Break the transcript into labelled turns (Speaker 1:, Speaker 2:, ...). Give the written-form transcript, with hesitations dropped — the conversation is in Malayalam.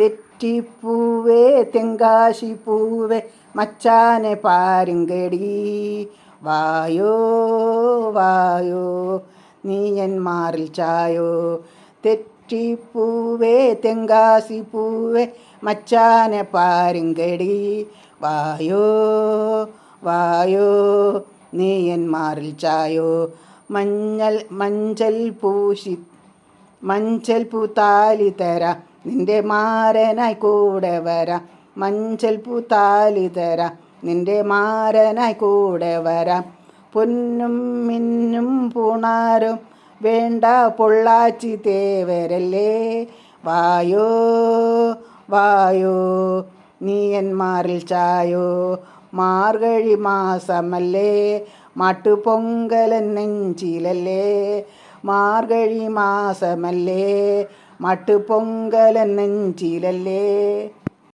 Speaker 1: തെറ്റിപ്പൂവേ തെങ്കാശി പൂവേ മച്ചാനെ പാരുങ്കടി. വായോ വായോ നീ എൻ മാറിൽ ചായോ. തെറ്റിപ്പൂവേ തെങ്കാശി പൂവേ മച്ചാനെ പാരുങ്കടി. വായോ വായോ നീ എൻ മാറിൽ ചായോ. മഞ്ചൽ പൂത്താലി തരാം നിന്റെ മാരനായി കൂടെ വരാം. മഞ്ചൽ പൂത്താലി തരാം നിന്റെ മാരനായി കൂടെ വരാം. പൊന്നും മിന്നും പൂണാരും വേണ്ട പൊള്ളാച്ചി തേവരല്ലേ. വായോ വായോ നീ എൻ മാറിൽ ചായോ. മാർഗഴി മാസമല്ലേ മട്ടുപൊങ്കലൻ നെഞ്ചിലല്ലേ. മാർഗഴി മാസമല്ലേ മട്ടുപൊങ്കലൻ നെഞ്ചിലല്ലേ.